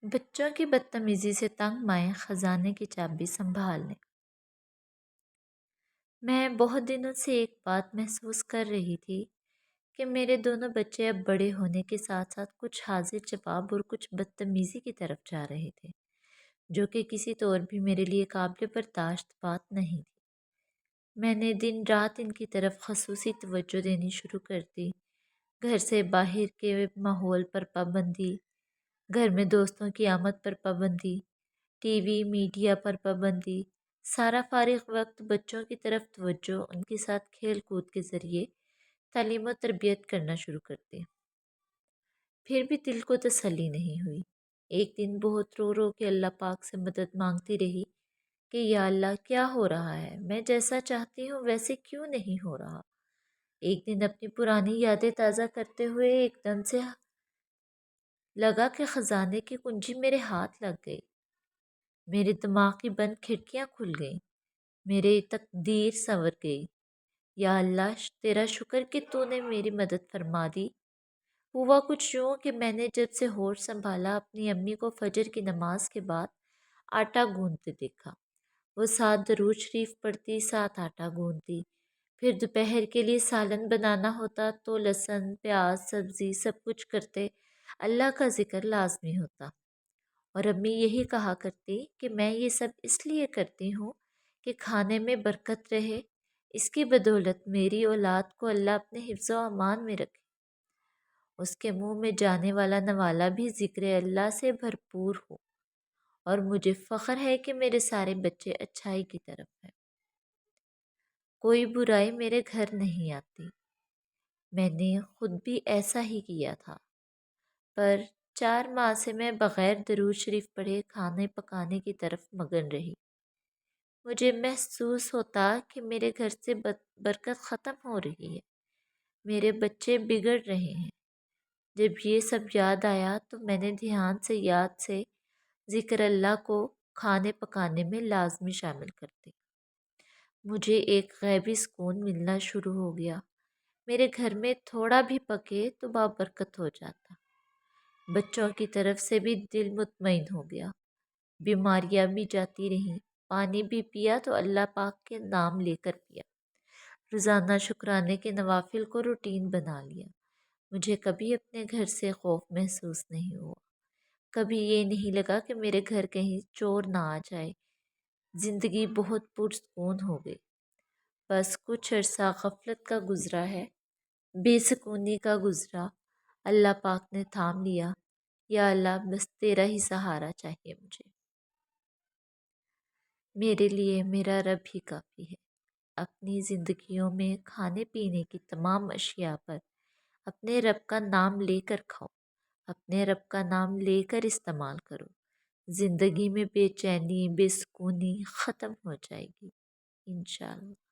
بچوں کی بدتمیزی سے تنگ مائیں خزانے کی چابی سنبھال لیں۔ میں بہت دنوں سے ایک بات محسوس کر رہی تھی کہ میرے دونوں بچے اب بڑے ہونے کے ساتھ ساتھ کچھ حاضر جواب اور کچھ بدتمیزی کی طرف جا رہے تھے، جو کہ کسی طور بھی میرے لیے قابل برداشت بات نہیں تھی۔ میں نے دن رات ان کی طرف خصوصی توجہ دینی شروع کر دی۔ گھر سے باہر کے ماحول پر پابندی، گھر میں دوستوں کی آمد پر پابندی، ٹی وی میڈیا پر پابندی، سارا فارغ وقت بچوں کی طرف توجہ، ان کے ساتھ کھیل کود کے ذریعے تعلیم و تربیت کرنا شروع کر دی۔ پھر بھی دل کو تسلی نہیں ہوئی۔ ایک دن بہت رو رو کے اللہ پاک سے مدد مانگتی رہی کہ یا اللہ، کیا ہو رہا ہے؟ میں جیسا چاہتی ہوں ویسے کیوں نہیں ہو رہا؟ ایک دن اپنی پرانی یادیں تازہ کرتے ہوئے ایک دم سے لگا کہ خزانے کی کنجی میرے ہاتھ لگ گئی۔ میرے دماغ کی بند کھڑکیاں کھل گئیں، میرے تقدیر سنور گئی۔ یا اللہ، تیرا شکر کہ تو نے میری مدد فرما دی۔ ہوا کچھ یوں کہ میں نے جب سے ہوش سنبھالا اپنی امی کو فجر کی نماز کے بعد آٹا گوندتے دیکھا۔ وہ ساتھ درود شریف پڑھتی، ساتھ آٹا گوندتی۔ پھر دوپہر کے لیے سالن بنانا ہوتا تو لہسن پیاز سبزی سب کچھ کرتے، اللہ کا ذکر لازمی ہوتا۔ اور امی یہی کہا کرتی کہ میں یہ سب اس لیے کرتی ہوں کہ کھانے میں برکت رہے، اس کی بدولت میری اولاد کو اللہ اپنے حفظ و امان میں رکھے، اس کے منہ میں جانے والا نوالا بھی ذکر اللہ سے بھرپور ہو، اور مجھے فخر ہے کہ میرے سارے بچے اچھائی کی طرف ہیں، کوئی برائی میرے گھر نہیں آتی۔ میں نے خود بھی ایسا ہی کیا تھا، پر 4 ماہ سے میں بغیر درود شریف پڑھے کھانے پکانے کی طرف مگن رہی۔ مجھے محسوس ہوتا کہ میرے گھر سے برکت ختم ہو رہی ہے، میرے بچے بگڑ رہے ہیں۔ جب یہ سب یاد آیا تو میں نے دھیان سے یاد سے ذکر اللہ کو کھانے پکانے میں لازمی شامل کر دی۔ مجھے ایک غیبی سکون ملنا شروع ہو گیا۔ میرے گھر میں تھوڑا بھی پکے تو بابرکت ہو جاتا۔ بچوں کی طرف سے بھی دل مطمئن ہو گیا۔ بیماریاں بھی جاتی رہیں، پانی بھی پیا تو اللہ پاک کے نام لے کر پیا۔ روزانہ شکرانے کے نوافل کو روٹین بنا لیا۔ مجھے کبھی اپنے گھر سے خوف محسوس نہیں ہوا، کبھی یہ نہیں لگا کہ میرے گھر کہیں چور نہ آ جائے۔ زندگی بہت پرسکون ہو گئی۔ بس کچھ عرصہ غفلت کا گزرا ہے، بے سکونی کا گزرا، اللہ پاک نے تھام لیا۔ یا اللہ، بس تیرا ہی سہارا چاہیے مجھے۔ میرے لیے میرا رب ہی کافی ہے۔ اپنی زندگیوں میں کھانے پینے کی تمام اشیاء پر اپنے رب کا نام لے کر کھاؤ، اپنے رب کا نام لے کر استعمال کرو۔ زندگی میں بے چینی بے سکونی ختم ہو جائے گی انشاءاللہ۔